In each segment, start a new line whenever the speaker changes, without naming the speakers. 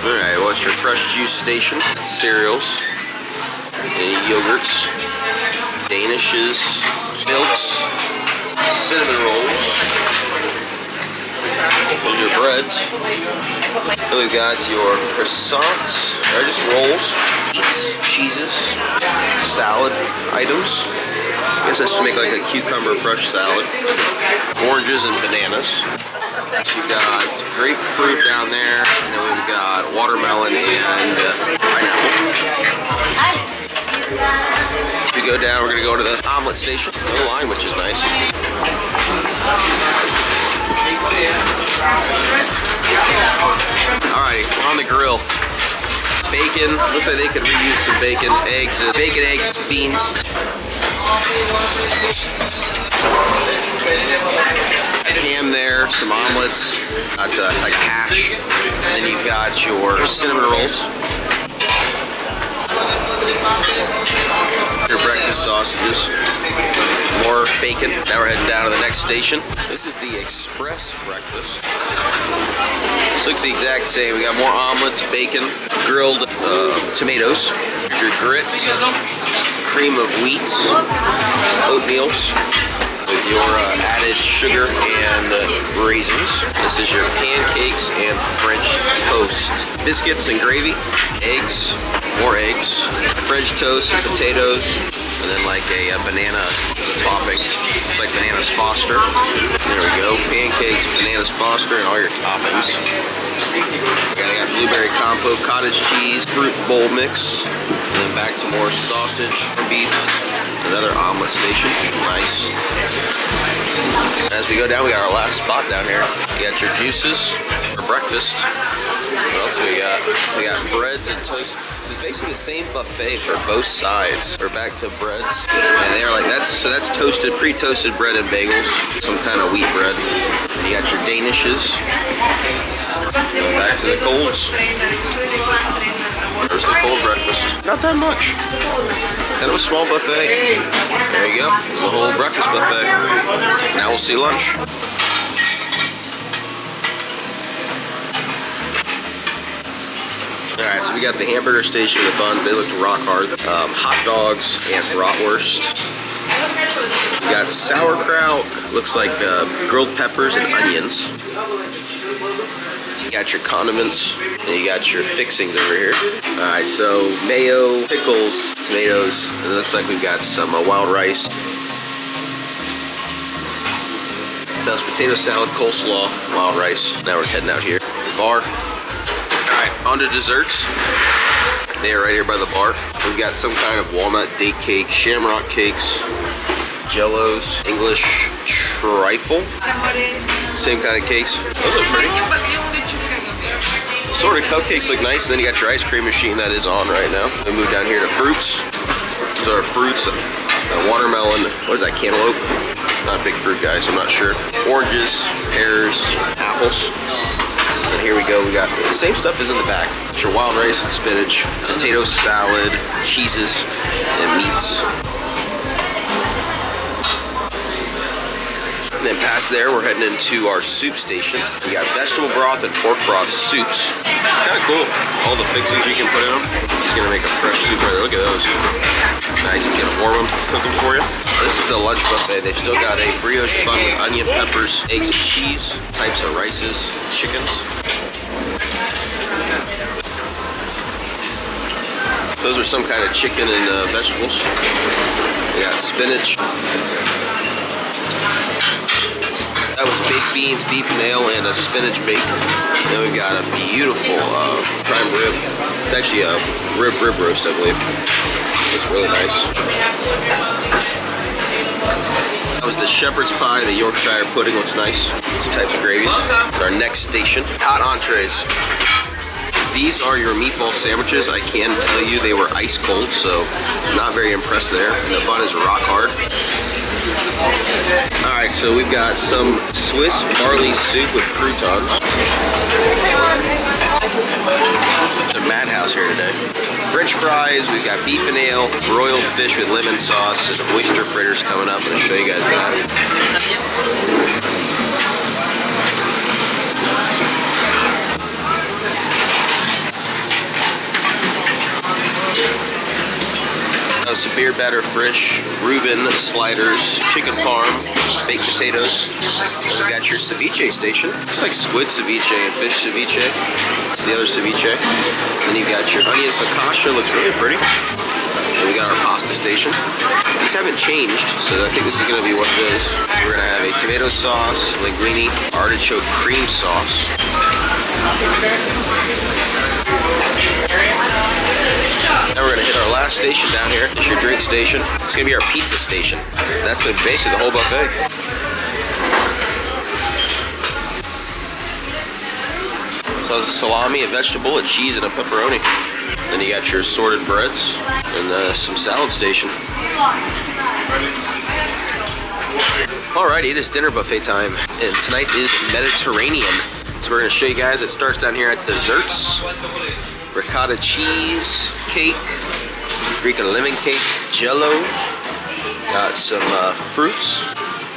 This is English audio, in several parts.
Alright, well, it's your fresh juice station. Cereals, and yogurts, danishes, stilts, cinnamon rolls, and your breads. Then we've got your croissants, or just rolls, cheeses, salad items. I guess I should make like a cucumber fresh salad. Oranges and bananas. You've got grapefruit down there, and then we've got watermelon and pineapple. If we go down, we're gonna go to the omelet station. No line, which is nice. Alright, we're on the grill. Bacon, looks like they could reuse some bacon, eggs, beans. Ham there, some omelets, got like a hash, and then you've got your cinnamon rolls, your breakfast sausages, more bacon. Now we're heading down to the next station. This is the express breakfast. This looks the exact same. We got more omelets, bacon, grilled tomatoes, your grits, cream of wheat, oatmeals with your added sugar and raisins. This is your pancakes and French toast. Biscuits and gravy, eggs, more eggs, French toast and potatoes, and then like a banana topping. It's like bananas Foster. There we go, pancakes, bananas Foster, and all your toppings. I got blueberry compote, cottage cheese, fruit bowl mix, and then back to more sausage, beef, another omelet station. Nice. As we go down, we got our last spot down here. You got your juices for breakfast. What else we got? We got breads and toast. So it's basically the same buffet for both sides. We're back to breads, and they're like that's toasted, pre-toasted bread and bagels, some kind of wheat bread. And you got your danishes. Back to the colds. There's the cold breakfast. Not that much. Kind of a small buffet. There you go. The whole breakfast buffet. Now we'll see lunch. Alright, so we got the hamburger station with buns. They looked rock hard. Hot dogs and bratwurst. We got sauerkraut. Looks like grilled peppers and onions. You got your condiments, and you got your fixings over here. Alright, so mayo, pickles, tomatoes, and it looks like we've got some wild rice. So that's potato salad, coleslaw, wild rice. Now we're heading out here. Bar. Alright, on to desserts. They are right here by the bar. We've got some kind of walnut date cake, shamrock cakes, jellos, English trifle. Same kind of cakes. Those are pretty. Sort of cupcakes look nice, and then you got your ice cream machine that is on right now. We move down here to fruits. These are fruits. Watermelon. What is that? Cantaloupe? Not a big fruit guy, so I'm not sure. Oranges, pears, apples. And here we go. We got the same stuff as in the back. It's your wild rice and spinach, potato salad, cheeses, and meats. And then past there, we're heading into our soup station. We got vegetable broth and pork broth soups. Kind of cool. All the fixings you can put in them. He's gonna make a fresh soup right there. Look at those. Nice. He's gonna warm them, cook them for you. This is the lunch buffet. They've still got a brioche bun with onion, peppers, eggs, and cheese, types of rices, chickens. Those are some kind of chicken and vegetables. We got spinach. That was baked beans, beef and ale, and a spinach bake. Then we've got a beautiful prime rib. It's actually a rib roast, I believe. It's really nice. That was the shepherd's pie. The Yorkshire pudding looks nice. Some types of gravies. Our next station, hot entrees. These are your meatball sandwiches. I can tell you they were ice cold, so not very impressed there. And the bun is rock hard. Alright, so we've got some Swiss barley soup with croutons. It's a madhouse here today. French fries, we've got beef and ale, broiled fish with lemon sauce, and oyster fritters coming up. I'm going to show you guys that. seared batter fish, Reuben sliders, chicken parm, baked potatoes. And we got your ceviche station. Looks like squid ceviche and fish ceviche. It's the other ceviche. Then you've got your onion focaccia, looks really pretty. And we got our pasta station. These haven't changed, so I think this is gonna be what it is. So we're gonna have a tomato sauce, linguine, artichoke cream sauce. Now we're gonna hit our last station down here. It's your drink station. It's gonna be our pizza station. That's gonna be basically the whole buffet. So it's a salami, a vegetable, a cheese, and a pepperoni. Then you got your assorted breads and some salad station. Alrighty, it is dinner buffet time, and tonight is Mediterranean. So we're gonna show you guys. It starts down here at desserts. Ricotta cheese cake, Greek and lemon cake, Jello. Got some fruits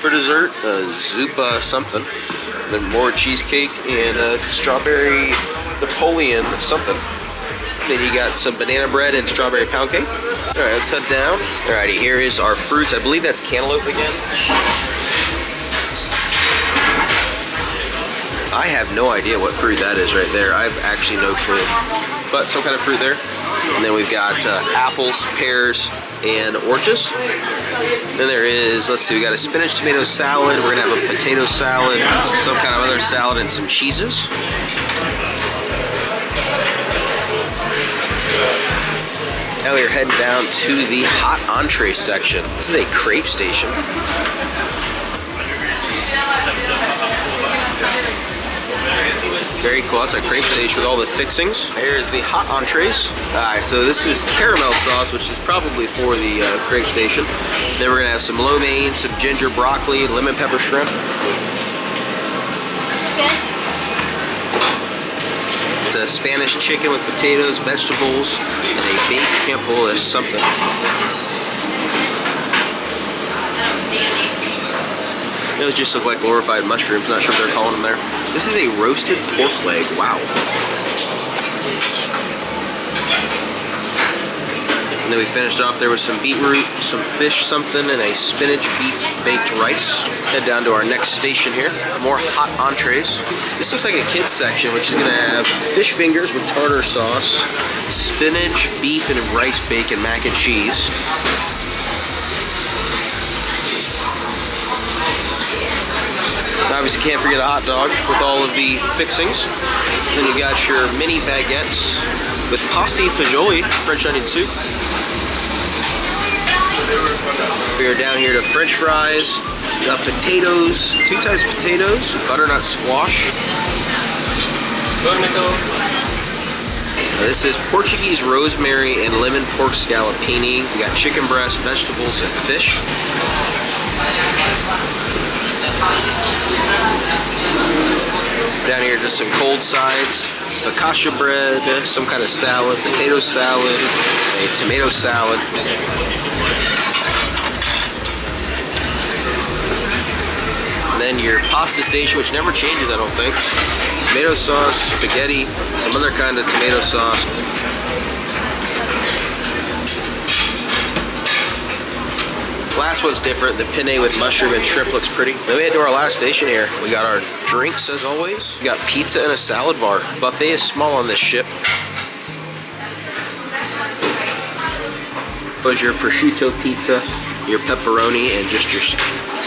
for dessert, zuppa something. Then more cheesecake and strawberry Napoleon something. Then you got some banana bread and strawberry pound cake. All right, let's head down. Alrighty, here is our fruits. I believe that's cantaloupe again. I have no idea what fruit that is right there. I have actually no clue. But some kind of fruit there. And then we've got apples, pears, and oranges. Then there is, let's see, we got a spinach tomato salad. We're gonna have a potato salad, some kind of other salad, and some cheeses. Now we're heading down to the hot entree section. This is a crepe station. Very cool. That's a crepe station with all the fixings. Here's the hot entrees. Alright, so this is caramel sauce, which is probably for the crepe station. Then we're gonna have some lo mein, some ginger broccoli, lemon pepper shrimp. The Spanish chicken with potatoes, vegetables, and a baked temple is something. Those just look like glorified mushrooms. Not sure what they're calling them there. This is a roasted pork leg. Wow. And then we finished off there with some beetroot, some fish something, and a spinach beef baked rice. Head down to our next station here. More hot entrees. This looks like a kids section, which is gonna have fish fingers with tartar sauce, spinach, beef, and rice bacon, mac and cheese. Obviously can't forget a hot dog with all of the fixings. Then you got your mini baguettes with pasta e fagioli, French onion soup. We are down here to French fries, potatoes, 2 types of potatoes, butternut squash. This is Portuguese rosemary and lemon pork scallopini. We got chicken breast, vegetables, and fish. Down here, just some cold sides, focaccia bread, some kind of salad, potato salad, a tomato salad. And then your pasta station, which never changes, I don't think. Tomato sauce, spaghetti, some other kind of tomato sauce. Last one's different. The penne with mushroom and shrimp looks pretty. Then we head to our last station here. We got our drinks as always. We got pizza and a salad bar. Buffet is small on this ship. There's your prosciutto pizza, your pepperoni, and just your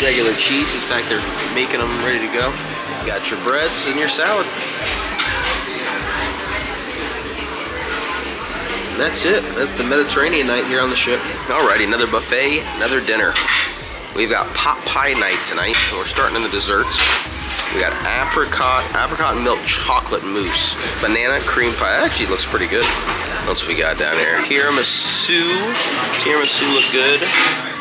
regular cheese. In fact, they're making them ready to go. You got your breads and your salad. That's it. That's the Mediterranean night here on the ship. Alrighty, another buffet, another dinner. We've got pot pie night tonight. We're starting in the desserts. We got apricot milk chocolate mousse, banana cream pie. That actually looks pretty good. What else we got down there? Tiramisu look good.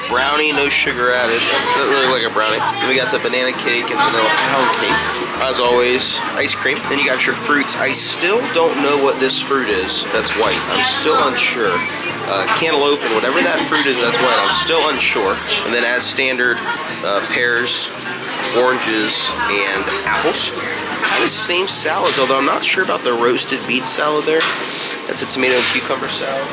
Brownie, no sugar added. Doesn't really look like a brownie. Then we got the banana cake and vanilla pound cake. As always, ice cream. Then you got your fruits. I still don't know what this fruit is that's white. I'm still unsure. Cantaloupe and whatever that fruit is that's white, I'm still unsure. And then as standard, pears, oranges, and apples. Kind of same salads, although I'm not sure about the roasted beet salad there. That's a tomato and cucumber salad.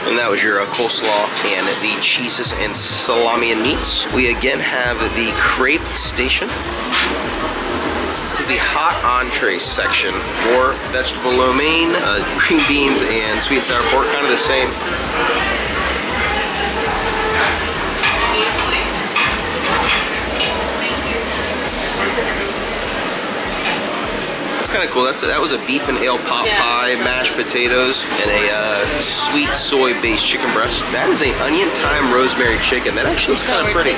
And that was your coleslaw and the cheeses and salami and meats. We again have the crepe station. To the hot entree section. More vegetable lo mein, green beans, and sweet and sour pork, kind of the same. That's kind of cool. That was a beef and ale pot pie, mashed potatoes, and a sweet soy-based chicken breast. That is a onion thyme rosemary chicken. That actually looks kind of pretty.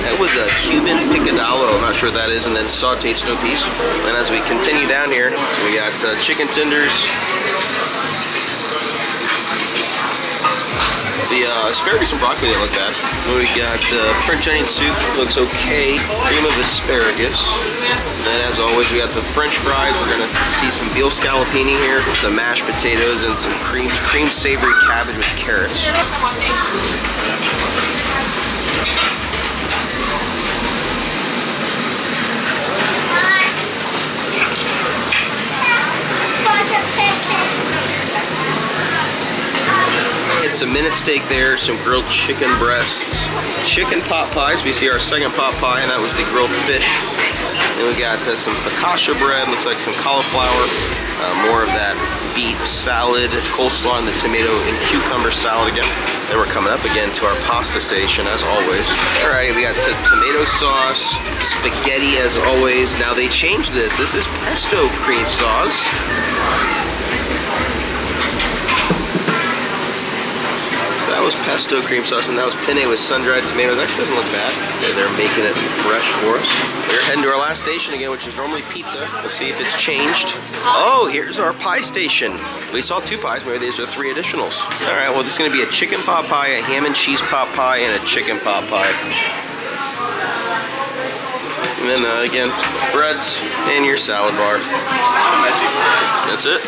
That was a Cuban picadillo, I'm not sure what that is, and then sauteed snow peas. And as we continue down here, so we got chicken tenders. The asparagus and broccoli didn't look bad. We got French onion soup, looks okay. Cream of asparagus. And then as always, we got the French fries. We're gonna see some veal scallopini here, some mashed potatoes, and some cream savory cabbage with carrots. Some minute steak there, some grilled chicken breasts, chicken pot pies. We see our second pot pie, and that was the grilled fish. Then we got some focaccia bread, looks like some cauliflower, more of that beef salad, coleslaw, and the tomato and cucumber salad again. Then we're coming up again to our pasta station as always. All right, we got some tomato sauce, spaghetti as always. Now they changed this. This is pesto cream sauce. That was pesto cream sauce, and that was penne with sun-dried tomatoes. Actually doesn't look bad. Okay, they're making it fresh for us. We're heading to our last station again, which is normally pizza. Let's see if it's changed. Oh, here's our pie station. We saw 2 pies, maybe these are 3 additionals. All right, well, this is gonna be a chicken pot pie, a ham and cheese pot pie, and a chicken pot pie. And then again, breads and your salad bar. That's it.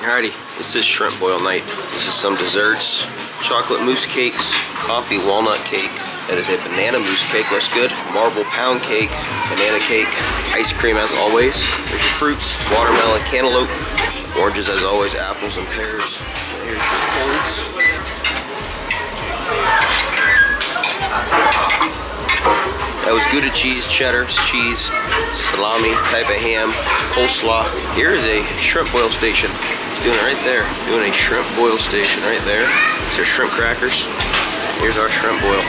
Alrighty, this is shrimp boil night. This is some desserts. Chocolate mousse cakes, coffee walnut cake. That is a banana mousse cake, looks good. Marble pound cake, banana cake, ice cream as always. There's your fruits, watermelon, cantaloupe, oranges as always, apples and pears. Here's your colds. That was Gouda cheese, cheddar cheese, salami, type of ham, coleslaw. Here is a shrimp boil station. Doing it right there. Doing a shrimp boil station right there. These are shrimp crackers. Here's our shrimp boil.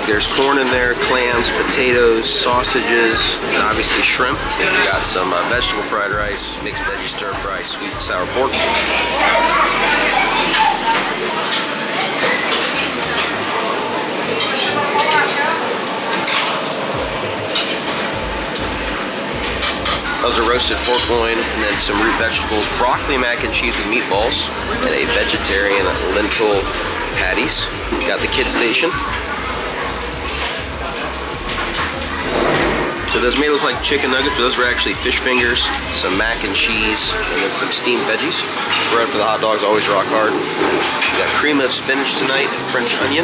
There's corn in there, clams, potatoes, sausages, and obviously shrimp. We got some vegetable fried rice, mixed veggie stir fry, sweet and sour pork. That was a roasted pork loin, and then some root vegetables, broccoli mac and cheese with meatballs, and a vegetarian lentil patties. Got the kids station. So those may look like chicken nuggets, but those were actually fish fingers, some mac and cheese, and then some steamed veggies. Bread for the hot dogs, always rock hard. We got cream of spinach tonight, French onion,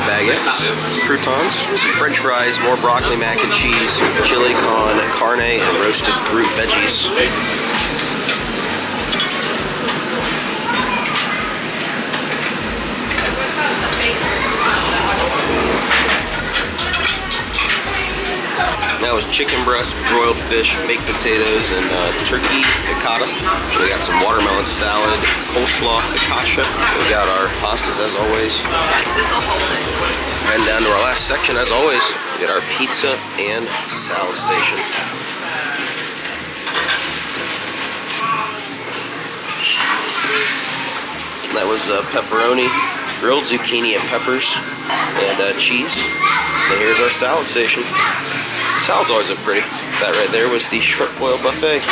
baguettes, croutons, some French fries, more broccoli mac and cheese, chili con carne, and roasted root veggies. That was chicken breast, broiled fish, baked potatoes, and turkey piccata. We got some watermelon salad, coleslaw, focaccia. We got our pastas as always. And down to our last section as always, we got our pizza and salad station. That was pepperoni, grilled zucchini and peppers, and cheese. And here's our salad station. Salads always look pretty. That right there was the shrimp boil buffet.